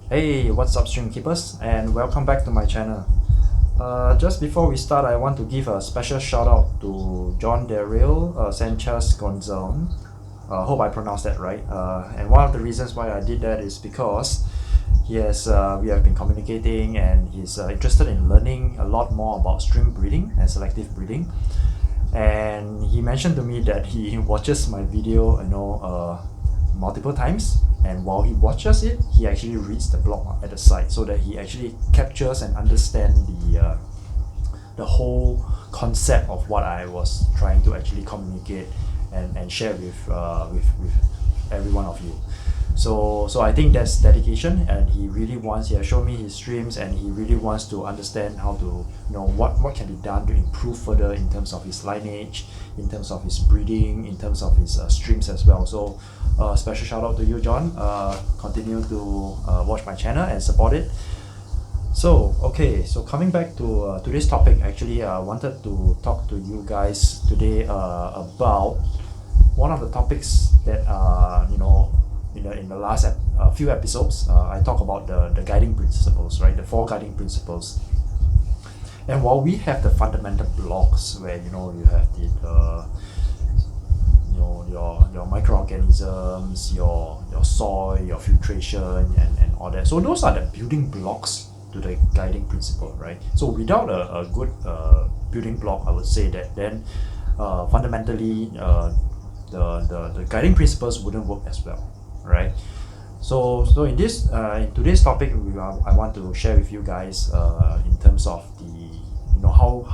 Hey, what's up, stream keepers, and welcome back to my channel. Just before we start, I want to give a special shout out to John Daryl Sanchez Gonzalez. Hope I pronounced that right. And one of the reasons why I did that is because we have been communicating, and he's interested in learning a lot more about stream breeding and selective breeding. And he mentioned to me that he watches my video, multiple times, and while he watches it, he actually reads the blog at the site so that he actually captures and understands the whole concept of what I was trying to actually communicate and share with every one of you. So I think that's dedication, and he has shown me his streams, and he really wants to understand how to, what can be done to improve further in terms of his lineage, in terms of his breeding, in terms of his streams as well. So special shout out to you, John. Continue to watch my channel and support it. So coming back to today's topic, actually I wanted to talk to you guys today about one of the topics that in the last few episodes, I talk about the guiding principles, right? The 4 guiding principles. And while we have the fundamental blocks where you have your microorganisms, your soil, your filtration, and all that. So those are the building blocks to the guiding principle, right? So without a good building block, I would say that then fundamentally the guiding principles wouldn't work as well, right? So in today's topic, I want to share with you guys in terms of how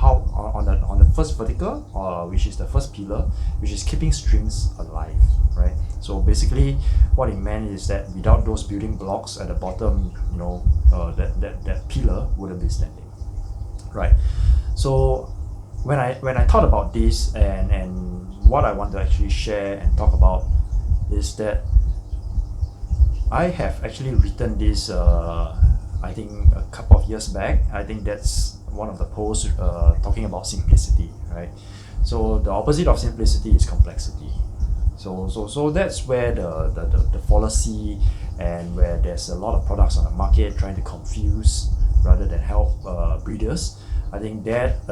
on the first vertical, which is the first pillar, which is keeping streams alive, right? So basically what it meant is that without those building blocks at the bottom, that pillar wouldn't be standing, right? So when I thought about this, and what I want to actually share and talk about is that I have actually written this I think a couple of years back. I think that's one of the posts talking about simplicity, right? So the opposite of simplicity is complexity. So that's where the fallacy, and where there's a lot of products on the market trying to confuse rather than help breeders. I think that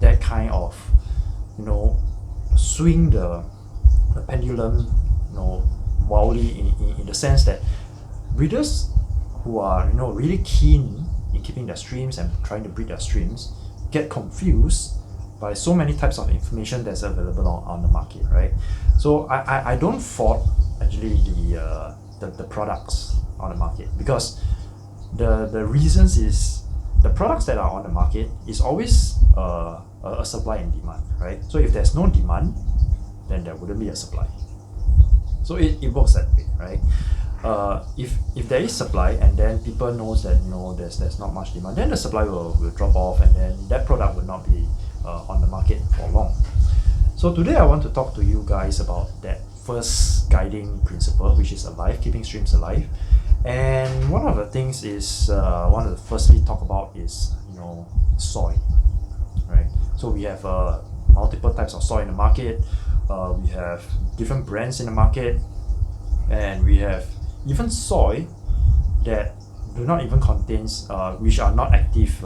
that kind of swing the pendulum wildly in the sense that breeders who are really keen in keeping their streams and trying to breed their streams get confused by so many types of information that's available on the market, right? So I don't fault actually the products on the market, because the reasons is the products that are on the market is always a supply and demand, right? So if there's no demand, then there wouldn't be a supply. So it works that way, right? If there is supply, and then people knows that there's not much demand, then the supply will drop off, and then that product will not be on the market for long. So today I want to talk to you guys about that first guiding principle, which is alive, keeping streams alive. And one of the things is one of the first we talk about is soil, right? So we have multiple types of soil in the market. We have different brands in the market, and we have even soil that do not even contains which are not active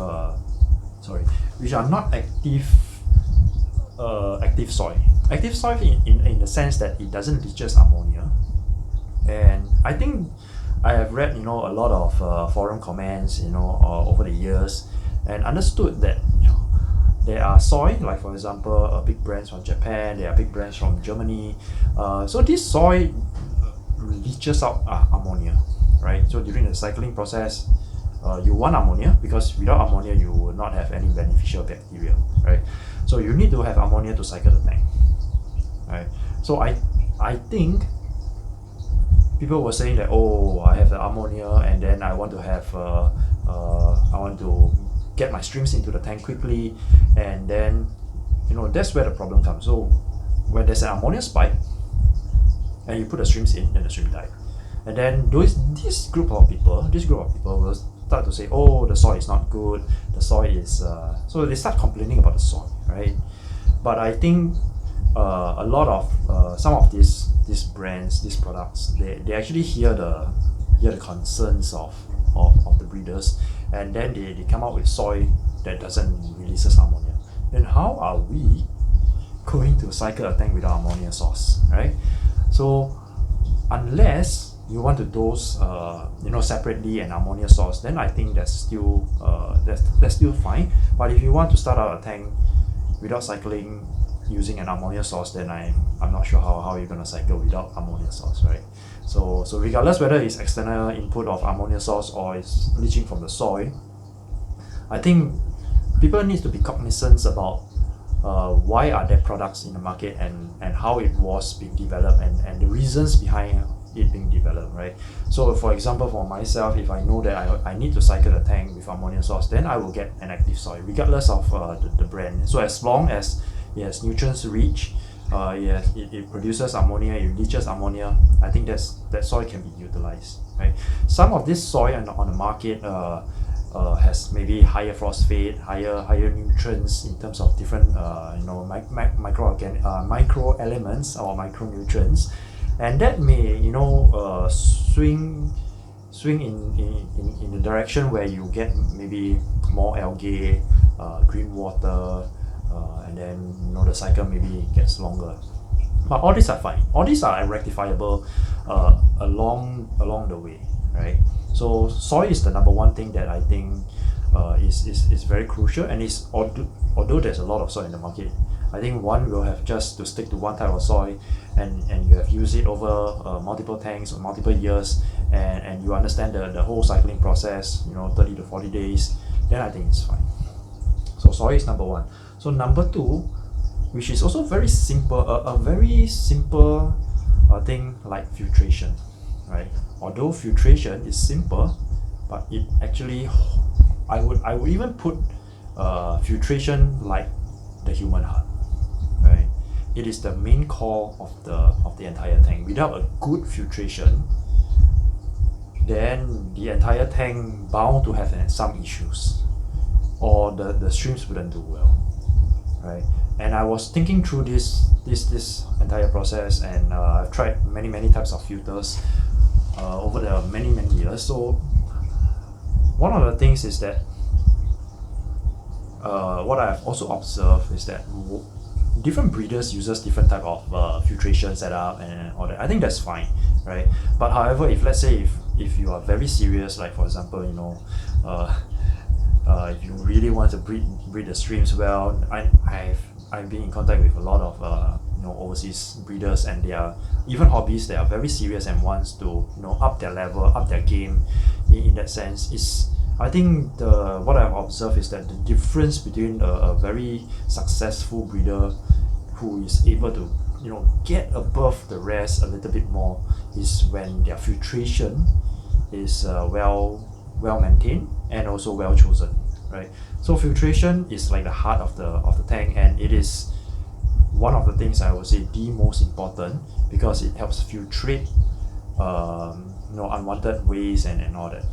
active soil. Active soil in the sense that it doesn't leaches ammonia. And I think I have read a lot of forum comments over the years, and understood that there are soil, like for example big brands from Japan, there are big brands from Germany. So this soil leaches out ammonia, right? So during the cycling process, you want ammonia, because without ammonia you will not have any beneficial bacteria, right? So you need to have ammonia to cycle the tank, right? So I think people were saying that, oh, I have the ammonia, and then I want to have I want to get my streams into the tank quickly, and then that's where the problem comes. So when there's an ammonia spike and you put the streams in, then the stream die. And then this group of people will start to say, oh, the soil is not good, the soil is so they start complaining about the soil, right? But I think some of these brands, these products, they actually hear hear the concerns of the breeders, and then they come out with soy that doesn't releases ammonia. Then how are we going to cycle a tank without ammonia source, right? So unless you want to dose separately an ammonia source, then I think that's still fine. But if you want to start out a tank without cycling using an ammonia source, then I'm not sure how you're going to cycle without ammonia source, right? So regardless whether it's external input of ammonia source or it's leaching from the soil, I think people need to be cognizant about why are there products in the market and how it was being developed and the reasons behind it being developed, right? So for example, for myself, if I know that I need to cycle the tank with ammonia source, then I will get an active soil regardless of the brand. So as long as it has nutrients rich, it produces ammonia, it leaches ammonia, I think that soil can be utilized, right? Some of this soil on the market has maybe higher phosphate, higher nutrients in terms of different micro elements or micronutrients, and that may swing in the direction where you get maybe more algae, green water, and then the cycle maybe gets longer. But all these are fine. All these are rectifiable along the way, right? So soil is the number one thing that I think is very crucial, and is although there's a lot of soil in the market, I think one will have just to stick to one type of soil, and you have used it over multiple tanks or multiple years, and you understand the whole cycling process, 30 to 40 days, then I think it's fine. So soil is number one. So number two, which is also very simple, a very simple thing like filtration, right? Although filtration is simple, but it actually, I would even put filtration like the human heart, right? It is the main core of the entire tank. Without a good filtration, then the entire tank bound to have some issues, or the streams wouldn't do well, right? And I was thinking through this entire process, and I've tried many types of filters over the many years. So one of the things is that what I've also observed is that different breeders uses different type of filtration setup and all that. I think that's fine, right? But however, if let's say if you are very serious, like for example, if you really want to breed the streams well, I've been in contact with a lot of overseas breeders, and they are even hobbyists. They are very serious and wants to up their level, up their game. In that sense, is I think what I've observed is that the difference between a very successful breeder who is able to get above the rest a little bit more is when their filtration is well maintained and also well chosen, right? So filtration is like the heart of the tank, and it is one of the things I would say the most important, because it helps filtrate unwanted waste and all that.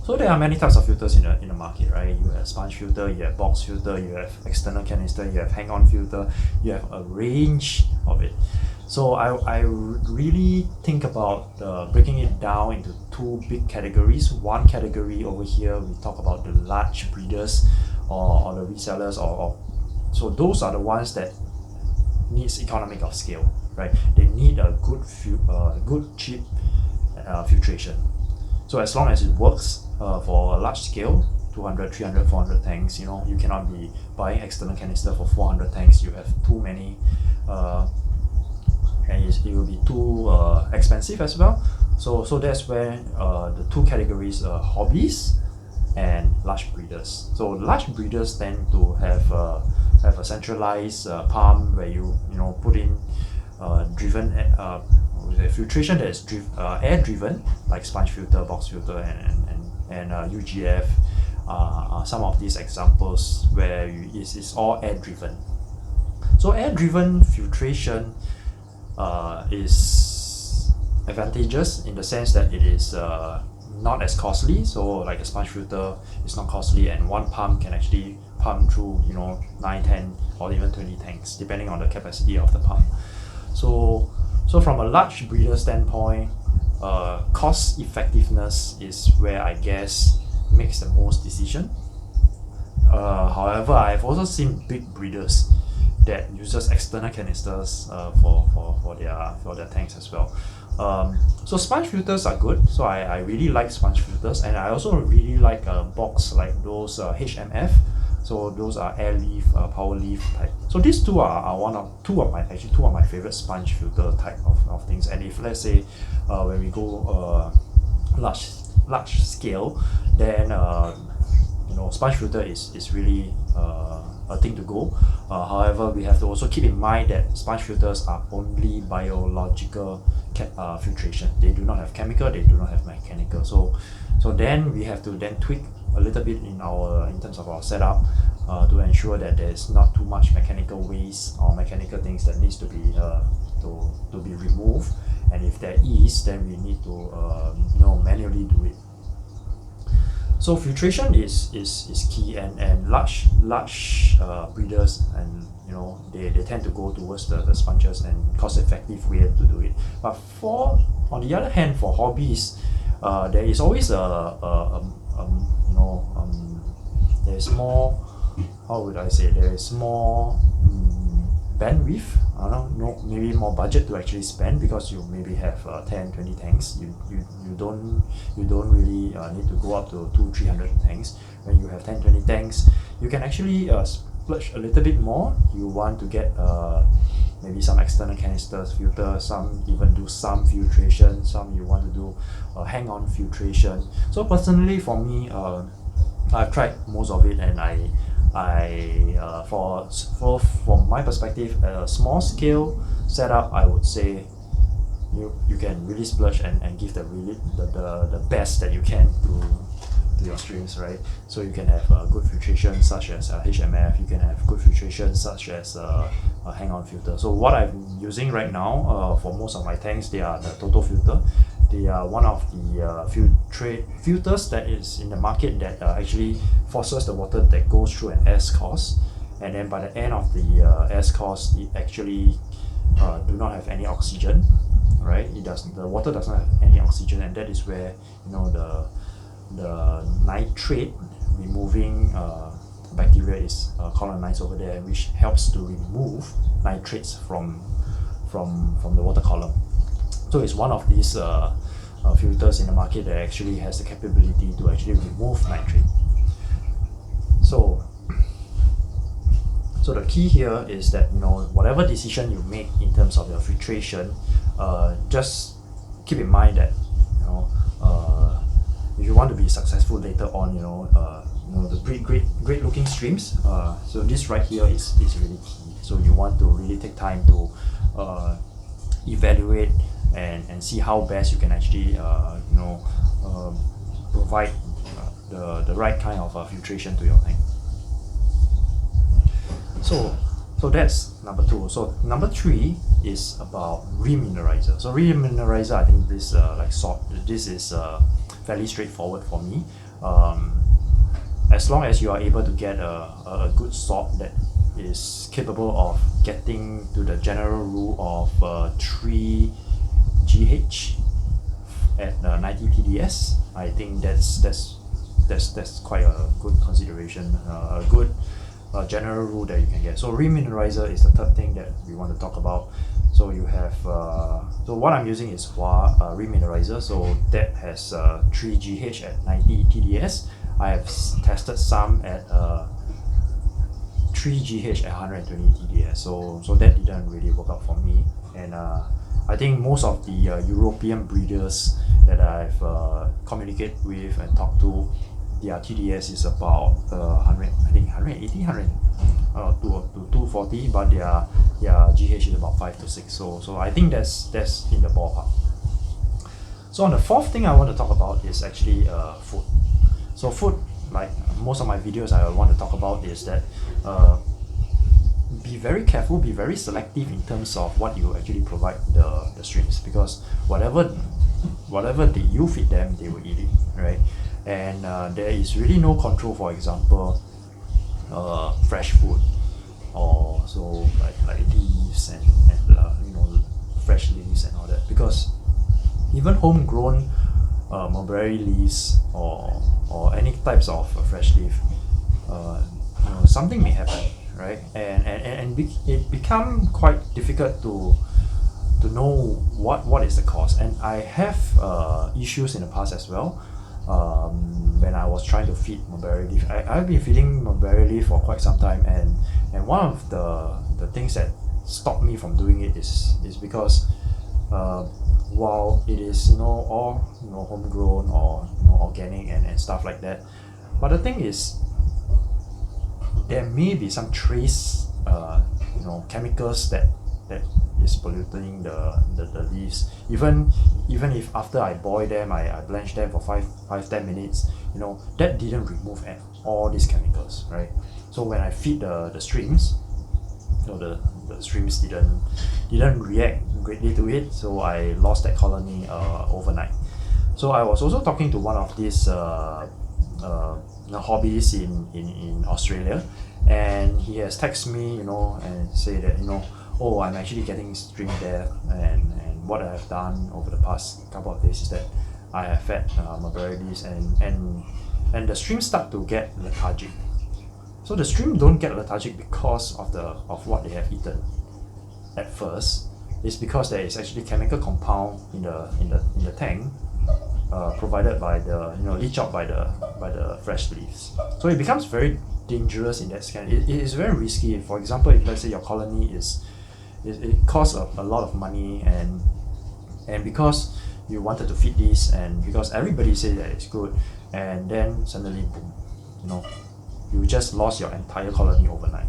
So there are many types of filters in the market, right? You have sponge filter, you have box filter, you have external canister, you have hang-on filter, you have a range of it. So I really think about breaking it down into two big categories. One category over here, we talk about the large breeders or the resellers, or so those are the ones that needs economic of scale, right? They need a good cheap filtration. So as long as it works for a large scale, 200, 300, 400 tanks, you cannot be buying external canister for 400 tanks. You have too many, and it will be too expensive as well. So that's where the two categories are hobbies and large breeders. So large breeders tend to have a centralized pump where you put in driven filtration that is air driven, like sponge filter, box filter, and UGF. Some of these examples where it's all air driven. So air driven filtration is advantageous in the sense that it is not as costly. So like a sponge filter is not costly, and one pump can actually pump through 9, 10 or even 20 tanks depending on the capacity of the pump. So from a large breeder standpoint, cost effectiveness is where I guess makes the most decision. However, I've also seen big breeders that uses external canisters for their tanks as well. So sponge filters are good. So I really like sponge filters, and I also really like a box like those HMF. So those are air leaf, power leaf type. So these two are two of my favorite sponge filter type of things. And if let's say when we go large scale, then sponge filter is really a thing to go. However, we have to also keep in mind that sponge filters are only biological filtration. They do not have chemical, they do not have mechanical. So then we have to then tweak a little bit in terms of our setup to ensure that there's not too much mechanical waste or mechanical things that needs to be removed. And if there is, then we need to manually do it. So filtration is key, and large breeders, and they tend to go towards the sponges and cost-effective way to do it. But on the other hand, for hobbies, there is always there's more, how would I say, there is more bandwidth, I don't know, maybe more budget to actually spend, because you maybe have 10-20 tanks. You don't really need to go up to 200-300 tanks. When you have 10-20 tanks, you can actually splurge a little bit more. You want to get maybe some external canisters, filter, some even do some filtration, some you want to do hang-on filtration. So personally for me, I've tried most of it, and from my perspective, a small scale setup, I would say you can really splurge and give the best that you can to your streams, right? So you can have good filtration such as HMF, you can have good filtration such as a hang-on filter. So what I'm using right now for most of my tanks, they are the Toto filter. They are one of the filters that is in the market that actually forces the water that goes through an S-course, and then by the end of the S-course, it actually do not have any oxygen, right? The water does not have any oxygen, and that is where the nitrate removing bacteria is colonized over there, which helps to remove nitrates from the water column. So it's one of these filters in the market that actually has the capability to actually remove nitrate. So the key here is that whatever decision you make in terms of your filtration, just keep in mind that if you want to be successful later on, the great looking streams. So this right here is really key. So you want to really take time to evaluate and see how best you can actually provide the right kind of filtration to your tank. So that's number 2. So number 3 is about remineralizer. So remineralizer, I think this this is fairly straightforward for me. As long as you are able to get a good salt that is capable of getting to the general rule of 3 GH at 90 TDS, I think that's quite a good consideration, a good general rule that you can get. So remineralizer is the third thing that we want to talk about. So you have so what I'm using is Hua remineralizer. So that has 3 GH at 90 TDS. I have tested some at 3 GH at 120 TDS. So that didn't really work out for me, and I think most of the European breeders that I've communicated with and talked to, their TDS is about 100, I think 180, 100 to 240, but their GH is about 5 to 6. So I think that's in the ballpark. So on the fourth thing I want to talk about is actually food. So food, like most of my videos I want to talk about, is that be very careful, be very selective in terms of what you actually provide the streams, because whatever that you feed them, they will eat it, right? And there is really no control. For example, fresh food, or so like leaves and fresh leaves and all that, because even homegrown mulberry leaves or any types of fresh leaf, something may happen, right? It become quite difficult to know what is the cause. And I have issues in the past as well. When I was trying to feed mulberry leaf, I've been feeding mulberry leaf for quite some time, and one of the things that stopped me from doing it is because while it is all homegrown or organic and stuff like that, but the thing is there may be some trace chemicals that is polluting the leaves, even if after I boil them, I blanch them for 5-10 minutes, that didn't remove all these chemicals, right? So when I feed the streams, the streams didn't react greatly to it, so I lost that colony overnight. So I was also talking to one of these hobbies in Australia, and he has texted me, and say that oh, I'm actually getting stream death, and what I have done over the past couple of days is that I have fed mulberry leaves, and the streams start to get lethargic. So the stream don't get lethargic because of what they have eaten at first. It's because there is actually chemical compound in the tank, provided by the leach out by the fresh leaves. So it becomes very dangerous in that scan. It is very risky. For example, if let's say your colony it costs a lot of money, and because you wanted to feed this, and because everybody says that it's good, and then suddenly boom, you just lost your entire colony overnight.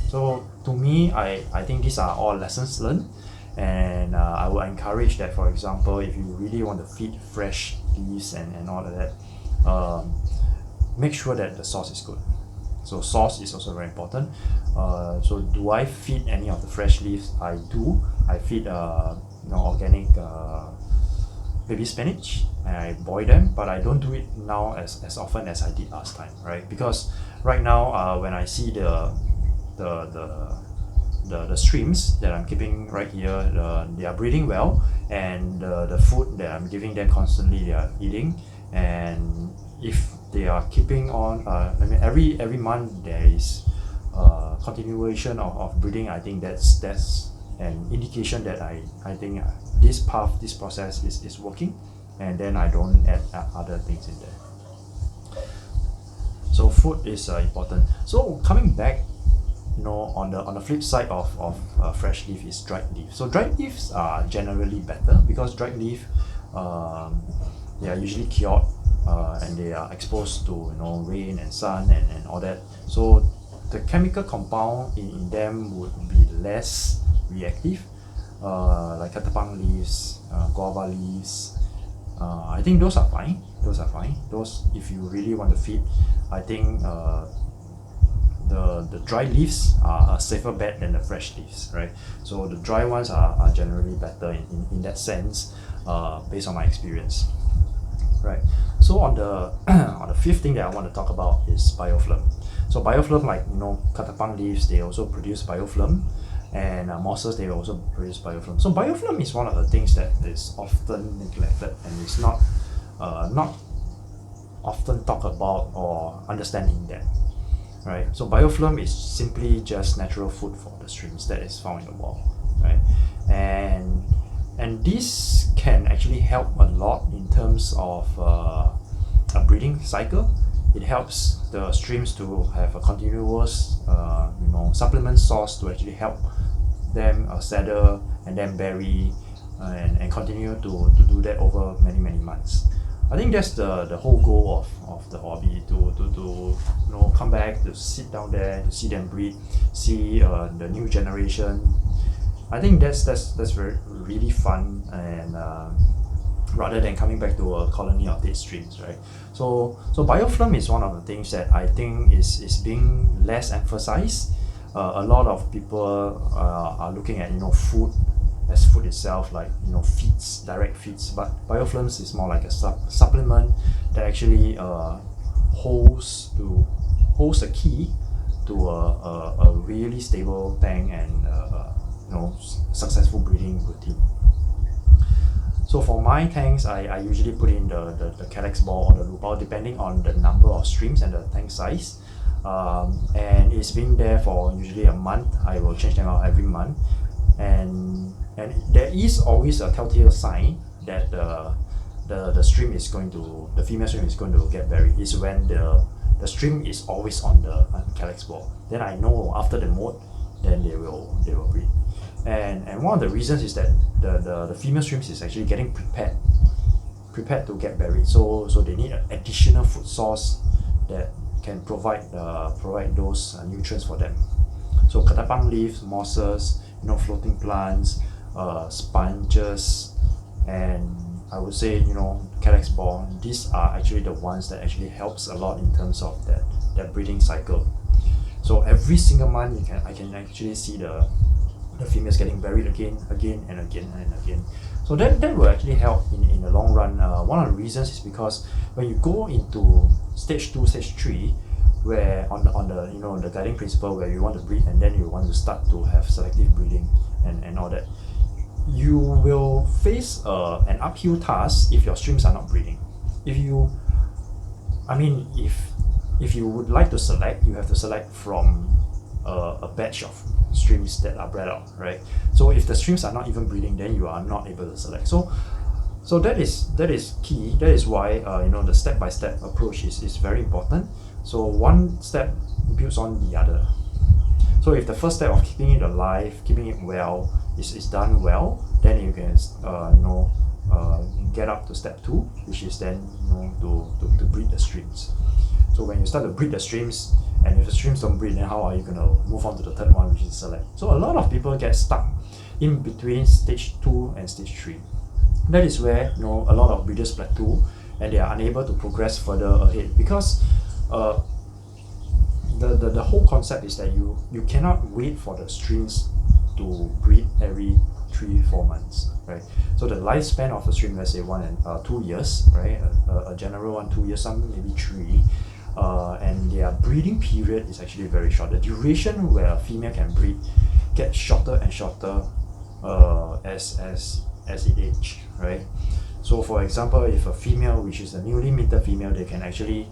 So to me, I think these are all lessons learned, and I would encourage that, for example, if you really want to feed fresh leaves and all of that, make sure that the source is good. So source is also very important. So do I feed any of the fresh leaves? I do. I feed organic baby spinach, and I boil them, but I don't do it now as often as I did last time, right? Because right now, when I see the streams that I'm keeping right here, they are breeding well, and the food that I'm giving them constantly, they are eating. And if they are keeping on, every month there is continuation of breeding, I think that's an indication that I think this process is working, and then I don't add other things in there. So food is important. So coming back, on the flip side of fresh leaf is dried leaf. So dried leaves are generally better because dried leaf, they are usually cured, and they are exposed to rain and sun and all that. So the chemical compound in them would be less reactive, like katapang leaves, guava leaves. I think those are fine. Those, if you really want to feed, I think the dry leaves are a safer bet than the fresh leaves, right? So the dry ones are generally better in that sense, based on my experience, right? So on the fifth thing that I want to talk about is biofilm. So biofilm, like katapang leaves, they also produce biofilm, and mosses, they also produce biofilm. So biofilm is one of the things that is often neglected, and it's not often talked about or understand in depth, right? So biofilm is simply just natural food for the streams that is found in the wild, right? And this can actually help a lot in terms of a breeding cycle. It helps the streams to have a continuous supplement source to actually help them settle and then bury, and continue to do that over many months. I think that's the whole goal of the hobby, to come back, to sit down there, to see them breed, see the new generation. I think that's very really fun, and rather than coming back to a colony of dead streams, right? So biofilm is one of the things that I think is being less emphasized. A lot of people are looking at food as food itself, like feeds, direct feeds, but biofilms is more like a supplement that actually holds the key to a really stable tank and successful breeding routine. So for my tanks, I usually put in the calyx ball or the loop ball depending on the number of streams and the tank size. And it's been there for usually a month. I will change them out every month, and there is always a telltale sign that the stream is going to, the female stream is going to get buried. Is when the stream is always on the calyx ball. Then I know after the mode, then they will breed. And one of the reasons is that the female streams is actually getting prepared to get buried. So they need an additional food source that can provide those nutrients for them. So katapang leaves, mosses, floating plants, sponges, and I would say calyx ball. These are actually the ones that actually helps a lot in terms of that breeding cycle. So every single month I can actually see the females getting buried again and again. So that will actually help in the long run. One of the reasons is because when you go into stage 2, stage 3, where on the guiding principle where you want to breed and then you want to start to have selective breeding and all that, you will face an uphill task if your streams are not breeding. If you would like to select, you have to select from a batch of streams that are bred out, right? So if the streams are not even breeding, then you are not able to select. So that is key. That is why the step-by-step approach is very important. So one step builds on the other. So if the first step of keeping it alive, keeping it well is done well, then you can get up to step 2, which is then to breed the streams. So when you start to breed the streams, and if the streams don't breed, then how are you going to move on to the third one, which is select? So a lot of people get stuck in between stage 2 and stage 3. That is where a lot of breeders plateau and they are unable to progress further ahead, because the whole concept is that you cannot wait for the streams to breed every 3-4 months, right? So the lifespan of the stream, let's say 1 and 2 years, right? A general 1, 2 years, some maybe 3. And their breeding period is actually very short. The duration where a female can breed gets shorter and shorter as it ages, right? So for example, if a female, which is a newly minted female, they can actually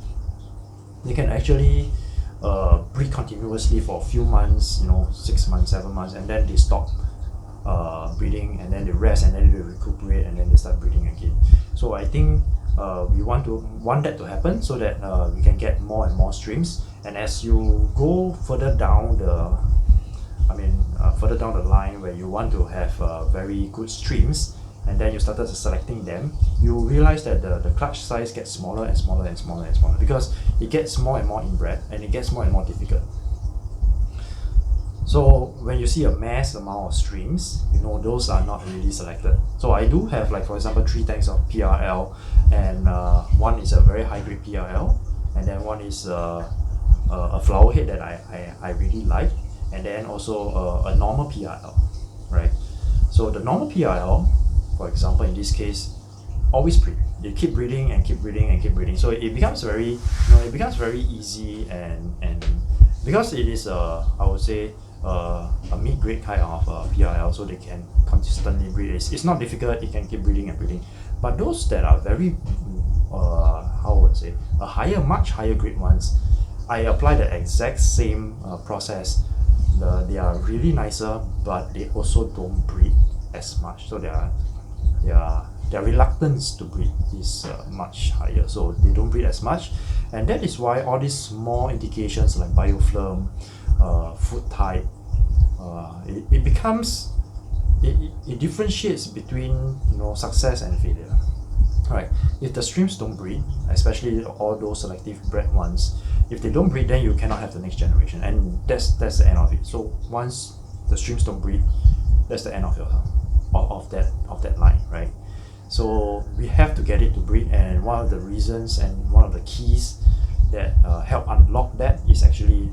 breed continuously for a few months, 6 months, 7 months, and then they stop breeding, and then they rest, and then they recuperate, and then they start breeding again. So I think we want that to happen so that we can get more and more streams. And as you go further down the line where you want to have very good streams, and then you started selecting them, you realize that the clutch size gets smaller and smaller and smaller and smaller, because it gets more and more inbred and it gets more and more difficult. So when you see a mass amount of streams, those are not really selected. So I do have, like for example, 3 tanks of PRL, and one is a very high grade PRL, and then one is a flower head that I really like, and then also a normal PRL, right? So the normal PRL, for example, in this case, always breed. They keep breeding and keep breeding and keep breeding. So it becomes very, very easy, and because it is I would say a mid-grade kind of PRL, so they can consistently breed. It's not difficult. It can keep breeding and breeding. But those that are very much higher grade ones, I apply the exact same process. They are really nicer, but they also don't breed as much. So their reluctance to breed is much higher. So they don't breed as much, and that is why all these small indications like biofilm, food type, it differentiates between success and failure. Right? If the streams don't breed, especially all those selective bred ones, if they don't breed, then you cannot have the next generation, and that's the end of it. So once the streams don't breed, that's the end of that line, right? So we have to get it to breed, and one of the reasons and one of the keys that help unlock that is actually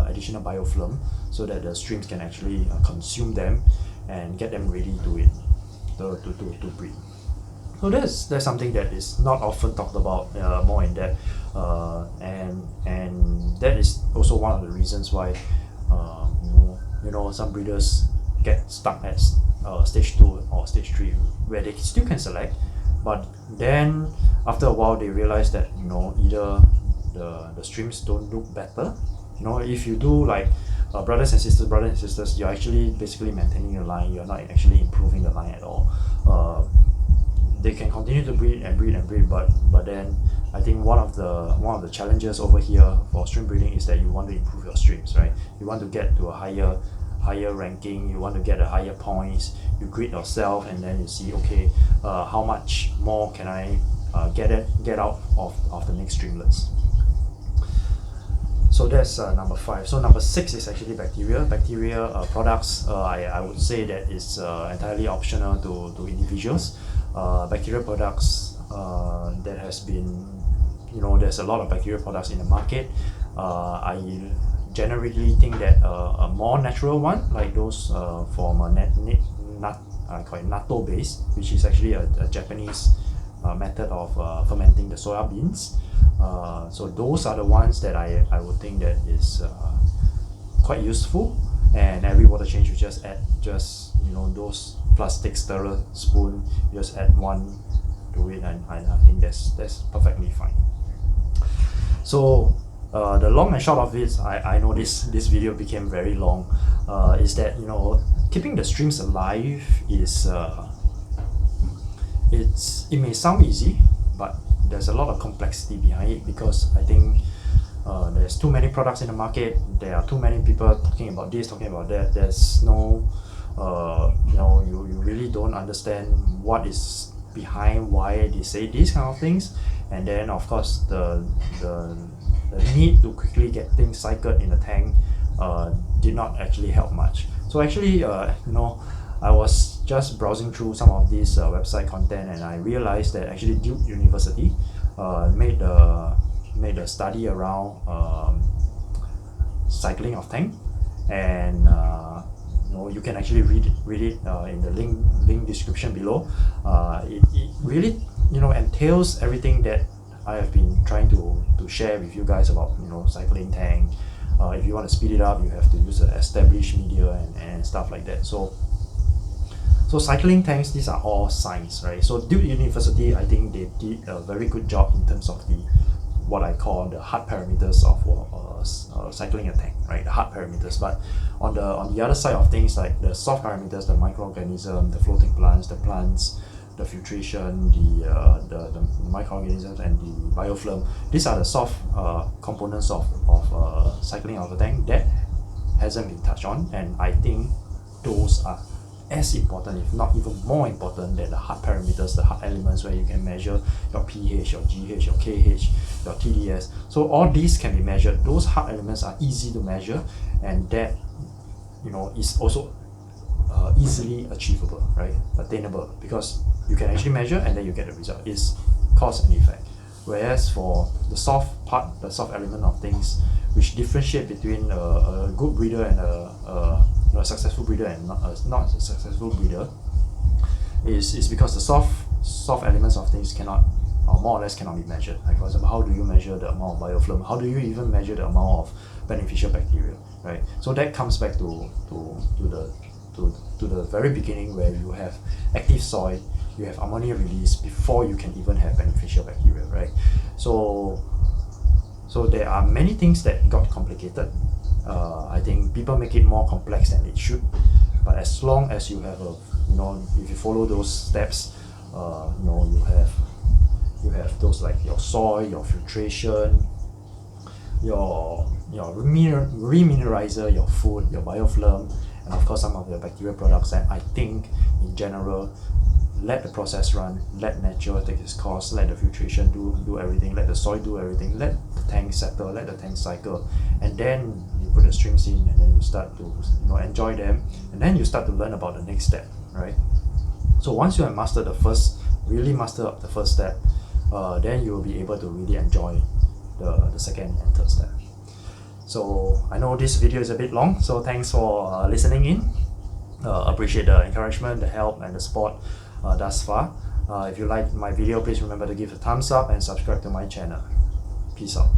additional biofilm, so that the streams can actually consume them and get them ready to breed. So that's something that is not often talked about more in depth, and that is also one of the reasons why some breeders get stuck at stage 2 or stage 3, where they still can select, but then after a while they realize that either the streams don't look better. If you do like brothers and sisters, you're actually basically maintaining the line. You're not actually improving the line at all. They can continue to breed, but then I think one of the challenges over here for stream breeding is that you want to improve your streams, right? You want to get to a higher ranking, you want to get a higher points, you grade yourself, and then you see, okay, how much more can I get out of the next streamlets. So that's number 5. So number 6 is actually bacteria products. I would say that it's entirely optional to individuals. Bacteria products, that has been, there's a lot of bacteria products in the market. I generally think that a more natural one, like those from I call it natto base, which is actually a Japanese method of fermenting the soya beans. So those are the ones that I would think that is quite useful, and every water change you just add those plastic stirrer spoon, you just add one to it, and I think that's perfectly fine. So the long and short of it, I know this video became very long, is that keeping the streams alive is it may sound easy, but there's a lot of complexity behind it, because I think there's too many products in the market. There are too many people talking about this, talking about that. There's no you really don't understand what is behind why they say these kind of things. And then of course the need to quickly get things cycled in the tank did not actually help much. So actually I was just browsing through some of these website content, and I realized that actually Duke University made a study around cycling of tank, and you can actually read it in the link description below. It really entails everything that I have been trying to share with you guys about cycling tank. If you want to speed it up, you have to use an established media and stuff like that. So cycling tanks, these are all science, right? So Duke University, I think they did a very good job in terms of what I call the hard parameters of cycling a tank, right? The hard parameters. But on the other side of things, like the soft parameters, the microorganism, the floating plants, the filtration, the microorganisms, and the biofilm, these are the soft components of cycling of a tank that hasn't been touched on, and I think those are as important, if not even more important, than the hard parameters, the hard elements where you can measure your pH, your GH, your KH, your TDS. So all these can be measured. Those hard elements are easy to measure, and that is also easily achievable, right? Attainable, because you can actually measure and then you get the result. It's cause and effect. Whereas for the soft part, the soft element of things, which differentiate between a good breeder and a successful breeder and not a successful breeder, is because the soft elements of things cannot, or more or less cannot be measured. Like for example, how do you measure the amount of biofilm? How do you even measure the amount of beneficial bacteria, right? So that comes back to the very beginning, where you have active soil, you have ammonia release before you can even have beneficial bacteria, right? So there are many things that got complicated. I think people make it more complex than it should, but as long as you have if you follow those steps, you have those like your soil, your filtration, your remineralizer, your food, your biofilm, and of course some of the bacterial products. And I think in general, let the process run, let nature take its course, let the filtration do everything, let the soil do everything, let the tank settle, let the tank cycle, and then you put the streams in, and then you start to enjoy them, and then you start to learn about the next step, right? So once you have mastered really mastered the first step, then you will be able to really enjoy the second and third step. So I know this video is a bit long, so thanks for listening in. Appreciate the encouragement, the help, and the support thus far. If you like my video, please remember to give a thumbs up and subscribe to my channel. Peace out.